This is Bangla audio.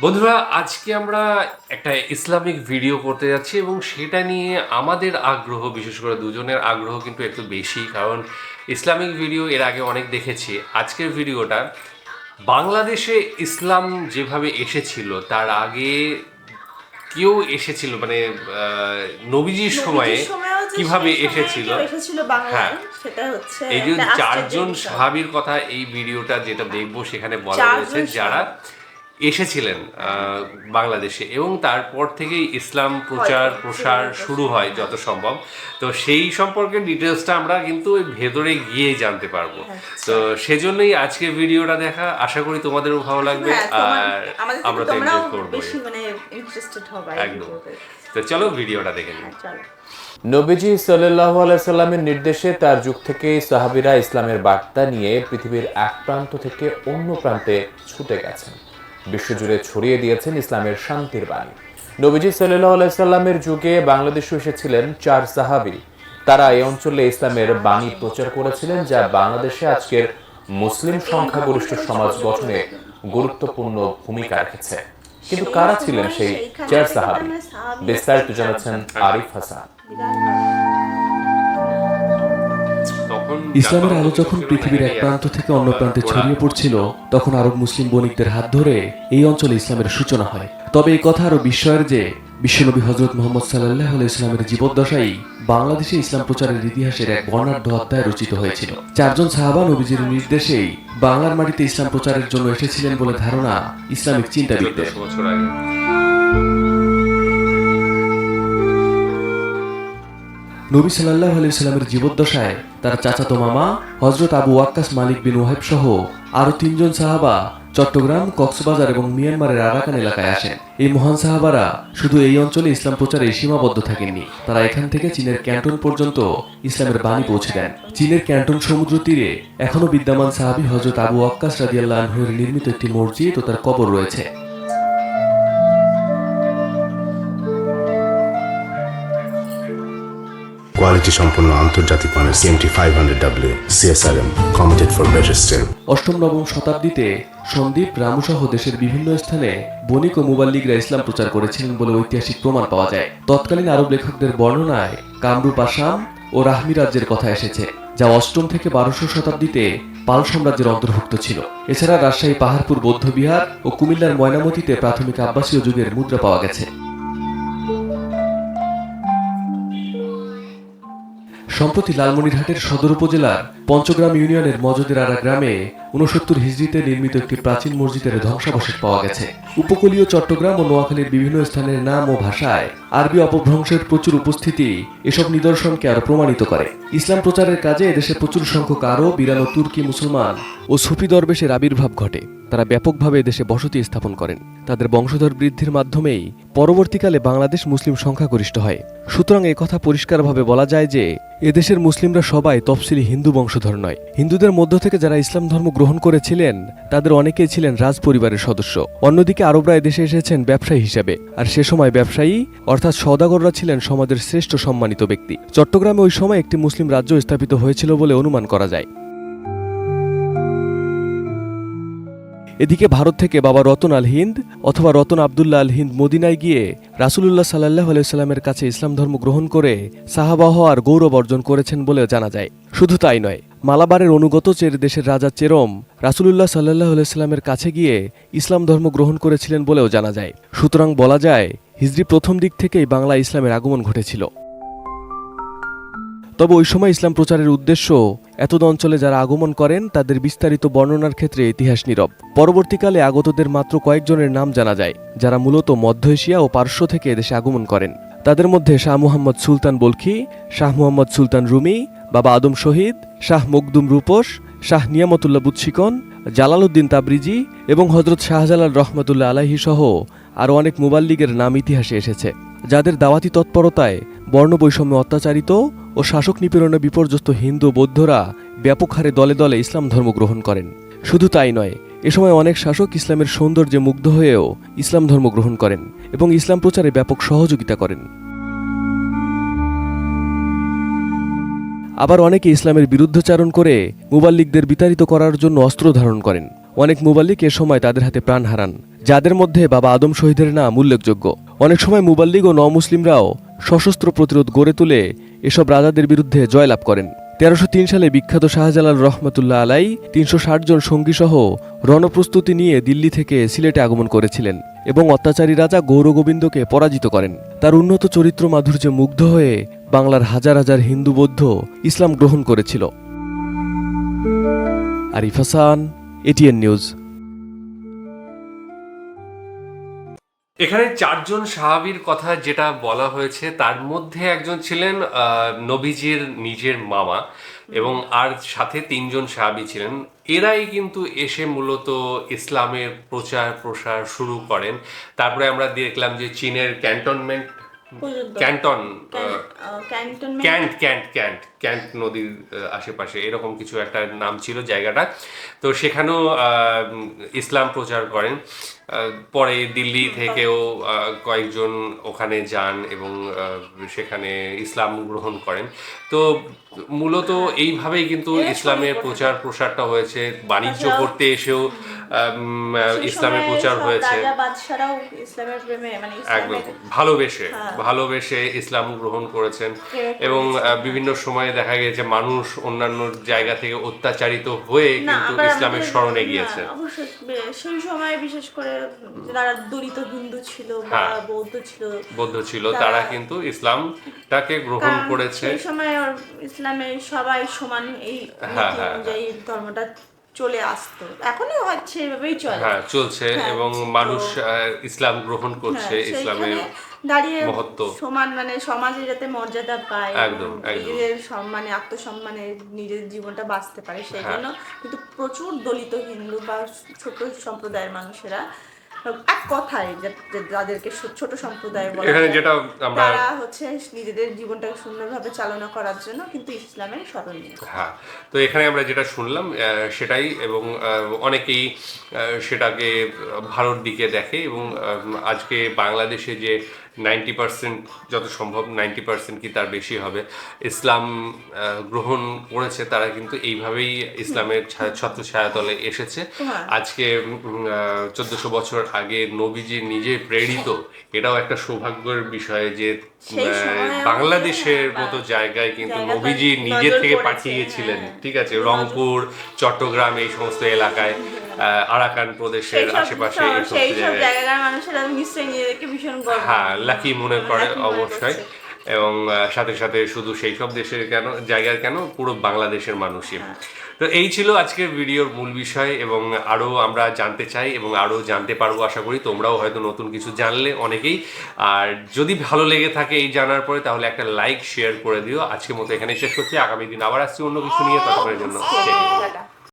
বন্ধুরা, আজকে আমরা একটা ইসলামিক ভিডিও করতে যাচ্ছি এবং সেটা নিয়ে আমাদের আগ্রহ, বিশেষ করে দুজনের আগ্রহ কিন্তু একটু বেশি, কারণ ইসলামিক ভিডিও এর আগে অনেক দেখেছি। আজকের ভিডিওটা বাংলাদেশে ইসলাম যেভাবে এসেছিল তার আগে কেউ এসেছিল, মানে নবীজির সময়ে কিভাবে এসেছিল। হ্যাঁ, এই যে চারজন সাহাবীর কথা এই ভিডিওটা যেটা দেখবো সেখানে বলা রয়েছে যারা এসেছিলেন বাংলাদেশে, এবং তারপর থেকেই ইসলাম প্রচার প্রসার শুরু হয় যত সম্ভব। তো সেই সম্পর্কে ডিটেলসটা আমরা কিন্তু ওই ভেতরে গিয়ে জানতে পারবো। তো সেজন্যই আজকের ভিডিওটা দেখা, আশা করি তোমাদেরও ভালো লাগবে আর আমরা তো এনজয় করবো একদম। তো চলো ভিডিওটা দেখে নিই। নবীজি সাল্লাল্লাহু আলাইহি সাল্লামের নির্দেশে তার যুগ থেকেই সাহাবীরা ইসলামের বার্তা নিয়ে পৃথিবীর এক প্রান্ত থেকে অন্য প্রান্তে ছুটে গেছেন, বিশ্বজুড়ে ছড়িয়ে দিয়েছেন ইসলামের শান্তির বাণী। নবীজি সাল্লাল্লাহু আলাইহি সাল্লামের যুগে বাংলাদেশে এসেছিলেন 4 সাহাবী। তারা এই অঞ্চলে ইসলামের বাণী প্রচার করেছিলেন, যা বাংলাদেশে আজকের মুসলিম সংখ্যাগরিষ্ঠ সমাজ গঠনে গুরুত্বপূর্ণ ভূমিকা রেখেছে। কিন্তু কারা ছিলেন সেই 4 সাহাবী? বিস্তারিত জানাচ্ছেন আরিফ হাসান। ইসলামের আলো যখন পৃথিবীর এক প্রান্ত থেকে অন্য প্রান্তে ছড়িয়ে পড়ছিল, তখন আরব মুসলিম বণিকদের হাত ধরে এই অঞ্চলে ইসলামের সূচনা হয়। তবে এই কথা আরো বিস্ময়ের যে বিশ্বনবী হযরত মুহাম্মদ সাল্লাল্লাহু আলাইহি ওয়াসাল্লামের জীবদ্দশায় বাংলাদেশে ইসলাম প্রচারের ইতিহাসের এক বর্ণাঢ্য অধ্যায় রচিত হয়েছিল। 4 জন সাহাবা নবীজির নির্দেশেই বাংলার মাটিতে ইসলাম প্রচারের জন্য এসেছিলেন বলে ধারণা ইসলামিক চিন্তাবিদদের। নবী সাল্লাল্লাহু আলাইহি ওয়াসাল্লামের জীবদ্দশায় তার চাচাতো মামা হযরত আবু ওয়াক্কাস মালিক বিন ওয়াহিব সহ আরো 3 জন সাহাবা চট্টগ্রাম, কক্সবাজার এবং মিয়ানমারের আরাকান এলাকায় আসেন। এই মহান সাহাবারা শুধু এই অঞ্চলে ইসলাম প্রচারে সীমাবদ্ধ থাকেননি, তারা এখান থেকে চীনের ক্যান্টন পর্যন্ত ইসলামের বাণী পৌঁছে দেন। চীনের ক্যান্টন সমুদ্র তীরে এখনো বিদ্যমান সাহাবী হযরত আবু ওয়াক্কাস রাদিয়াল্লাহু আনহুর নির্মিত একটি মসজিদ ও তার কবর রয়েছে। কোয়ালিটি সম্পন্ন আন্তর্জাতিক মানের CMT 500W CSRM committed for better still. অষ্টম নবম শতাব্দীতে সন্দ্বীপ, রামুসহ দেশের বিভিন্ন স্থানে বণিক ও মুবাল্লিগরা ইসলাম প্রচার করেছিলেন বলে ঐতিহাসিক প্রমাণ পাওয়া যায়। তৎকালীন আরব লেখকদের বর্ণনায় কামরূপ, আসাম ও রাহমি রাজ্যের কথা এসেছে, যা অষ্টম থেকে 1200 শতাব্দীতে পাল সাম্রাজ্যের অন্তর্ভুক্ত ছিল। এছাড়া রাজশাহী পাহাড়পুর বৌদ্ধবিহার ও কুমিল্লার ময়নামতিতে প্রাথমিক আব্বাসীয় যুগের মুদ্রা পাওয়া গেছে। সম্প্রতি লালমনিরহাটের সদর উপজেলার পঞ্চগ্রাম ইউনিয়নের মজদের আরা গ্রামে 69 হিজরিতে নির্মিত একটি প্রাচীন মসজিদের ধ্বংসাবশেষ পাওয়া গেছে। উপকূলীয় চট্টগ্রাম ও নোয়াখালীর বিভিন্ন স্থানের নাম ও ভাষায় আরবি অপভ্রংশের প্রচুর উপস্থিতি এসব নিদর্শনকে আরো প্রমাণিত করে। ইসলাম প্রচারের কাজে এদেশে প্রচুর সংখ্যক আরব, ইরান ও তুর্কি মুসলমান ও সুফি দরবেশের আবির্ভাব ঘটে। তারা ব্যাপকভাবে এদেশে বসতি স্থাপন করেন। তাদের বংশধর বৃদ্ধির মাধ্যমেই পরবর্তীকালে বাংলাদেশ মুসলিম সংখ্যাগরিষ্ঠ হয়। সুতরাং এই কথা পরিষ্কারভাবে বলা যায় যে এদেশের মুসলিমরা সবাই তফসিলি হিন্দু বংশধর নয়। হিন্দুদের মধ্য থেকে যারা ইসলাম ধর্ম গ্রহণ করেছিলেন তাদের অনেকেই ছিলেন রাজ পরিবারের সদস্য। অন্যদিকে আরবরা এদেশে এসেছেন ব্যবসায়ী হিসেবে, আর সে সময় ব্যবসায়ী অর্থাৎ সওদাগররা ছিলেন সমাজের শ্রেষ্ঠ সম্মানিত ব্যক্তি। চট্টগ্রামে ওই সময় একটি মুসলিম রাজ্য স্থাপিত হয়েছিল বলে অনুমান করা যায়। এদিকে ভারত থেকে বাবা রতন আল হিন্দ অথবা রতন আবদুল্লাহ আল হিন্দ মদিনায় গিয়ে রাসূলুল্লাহ সাল্লাল্লাহু আলাইহি ওয়াসাল্লামের কাছে ইসলাম ধর্ম গ্রহণ করে সাহাবা হওয়ার গৌরব অর্জন করেছেন বলে জানা যায়। শুধু তাই নয়, মালাবারের অনুগত চের দেশের রাজা চেরম রাসূলুল্লাহ সাল্লাল্লাহু আলাইহি ওয়াসাল্লামের কাছে গিয়ে ইসলাম ধর্ম গ্রহণ করেছিলেন বলেও জানা যায়। সুতরাং বলা যায় হিজরি প্রথম দিক থেকেই বাংলা ইসলামের আগমন ঘটেছিল। তবে ওই সময় ইসলাম প্রচারের উদ্দেশ্য এতদ অঞ্চলে যারা আগমন করেন তাদের বিস্তারিত বর্ণনার ক্ষেত্রে ইতিহাস নীরব। পরবর্তীকালে আগতদের মাত্র কয়েকজনের নাম জানা যায়, যারা মূলত মধ্য এশিয়া ও পারস্য থেকে এদেশে আগমন করেন। তাদের মধ্যে শাহ মুহাম্মদ সুলতান বলখি, শাহ মুহাম্মদ সুলতান রুমি, বাবা আদম শহীদ, শাহ মকদুম রূপস, শাহ নিয়ামতুল্লাহ বুৎসিকন, জালালউদ্দিন তাবরিজি এবং হযরত শাহজালাল রহমতুল্লাহ আলাইহি সহ আরও অনেক মুবাল্লিগের নাম ইতিহাসে এসেছে, যাদের দাওয়াতি তৎপরতায় বর্ণবৈষম্যে অত্যাচারিত ও শাসক নিপীড়নে বিপর্যস্ত হিন্দু বৌদ্ধরা ব্যাপক হারে দলে দলে ইসলাম ধর্ম গ্রহণ করেন। শুধু তাই নয়, এ সময় অনেক শাসক ইসলামের সৌন্দর্যে মুগ্ধ হয়েও ইসলাম ধর্ম গ্রহণ করেন এবং ইসলাম প্রচারে ব্যাপক সহযোগিতা করেন। আবার অনেকে ইসলামের বিরুদ্ধাচরণ করে মুবাল্লিগদের বিতাড়িত করার জন্য অস্ত্র ধারণ করেন। অনেক মুবাল্লিক এ সময় তাদের হাতে প্রাণ হারান, যাদের মধ্যে বাবা আদম শহীদের নাম উল্লেখযোগ্য। অনেক সময় মুবাল্লিগ ও নমুসলিমরাও সশস্ত্র প্রতিরোধ গড়ে তুলে এসব রাজাদের বিরুদ্ধে জয়লাভ করেন। 1303 সালে বিখ্যাত শাহজালাল রহমতুল্লাহ আলাই 360 জন সঙ্গীসহ রণপ্রস্তুতি নিয়ে দিল্লি থেকে সিলেটে আগমন করেছিলেন এবং অত্যাচারী রাজা গৌরগোবিন্দকে পরাজিত করেন। তার উন্নত চরিত্র মাধুর্যে মুগ্ধ হয়ে বাংলার হাজার হাজার হিন্দু বৌদ্ধ ইসলাম গ্রহণ করেছিল। Arif Hasan, ATN news. এখানে 4 জন সাহাবীর কথা যেটা বলা হয়েছে তার মধ্যে একজন ছিলেন নবীজির নিজের মামা এবং আর সাথে 3 জন সাহাবী ছিলেন। এরাই কিন্তু এসে মূলত ইসলামের প্রচার প্রসার শুরু করেন। তারপরে আমরা দেখলাম যে চীনের ক্যান্ট নদীর আশেপাশে এরকম কিছু একটা নাম ছিল জায়গাটা, তো সেখানেও ইসলাম প্রচার করেন। পরে দিল্লি থেকেও কয়েকজন ওখানে যান এবং সেখানে ইসলাম গ্রহণ করেন। তো মূলত এইভাবেই কিন্তু ইসলামের প্রচার প্রসারটা হয়েছে। বাণিজ্য করতে এসেও ইসলামের প্রচার হয়েছে। একদম ভালোবেসে ইসলাম গ্রহণ করেছেন এবং বিভিন্ন সময়ে দেখা গেছে মানুষ অন্যান্য জায়গা থেকে অত্যাচারিত হয়ে কিন্তু ইসলামের শরণে গিয়েছে। অবশ্যই সেই সময় বিশেষ করে যারা দলিত হিন্দু ছিল বা বৌদ্ধ ছিল তারা কিন্তু ইসলামটাকে গ্রহণ করেছে। সেই সময় ইসলামে সবাই সমান এই অনুযায়ী ধর্মটা চলে আসতো, এখনো হচ্ছে, এভাবেই চলছে এবং মানুষ ইসলাম গ্রহণ করছে। ইসলামের দাঁড়িয়ে মহত্ব সমান, মানে সমাজে যাতে মর্যাদা পায়, একদম নিজেদের সম্মানে আত্মসম্মানে নিজের জীবনটা বাঁচতে পারে, সেই জন্য কিন্তু প্রচুর দলিত হিন্দু বা ছোট সম্প্রদায়ের মানুষেরা এক কথায় যাদেরকে ছোট সম্প্রদায় বলা হয়, তারা হচ্ছে নিজেদের জীবনটাকে সুন্দরভাবে চালনা করার জন্য কিন্তু ইসলামের শরণ নিয়ে। তো এখানে আমরা যেটা শুনলাম সেটাই, এবং অনেকেই সেটাকে ভালোর দিকে দেখে এবং আজকে বাংলাদেশে যে 90% যত সম্ভব 90% কি তার বেশি হবে ইসলাম গ্রহণ করেছে, তারা কিন্তু এইভাবেই ইসলামের ছত্র ছায়াতলে এসেছে। আজকে 1400 বছর আগে নবীজি নিজে প্রেরিত, এটাও একটা সৌভাগ্যের বিষয় যে বাংলাদেশের মতো জায়গায় কিন্তু নবীজি নিজে থেকে পাঠিয়েছিলেন। ঠিক আছে, রংপুর, চট্টগ্রাম এই সমস্ত এলাকায়, আরাকান প্রদেশের আশেপাশে সেই সব জায়গার মানুষেরা নিশ্চয়ই নিজেদেরকে ভীষণ লাকি মনে করে অবশ্যই। এবং সাথে সাথে শুধু সেই সব দেশের জায়গার কেন, পুরো বাংলাদেশের মানুষই। তো এই ছিল আজকের ভিডিওর মূল বিষয় এবং আরও আমরা জানতে চাই এবং আরও জানতে পারবো আশা করি। তোমরাও হয়তো নতুন কিছু জানলে অনেকেই, আর যদি ভালো লেগে থাকে এই জানার পরে তাহলে একটা লাইক শেয়ার করে দিও। আজকের মতো এখানে শেষ করছি, আগামী দিন আবার আসছি অন্য কিছু নিয়ে, ততক্ষণের জন্য।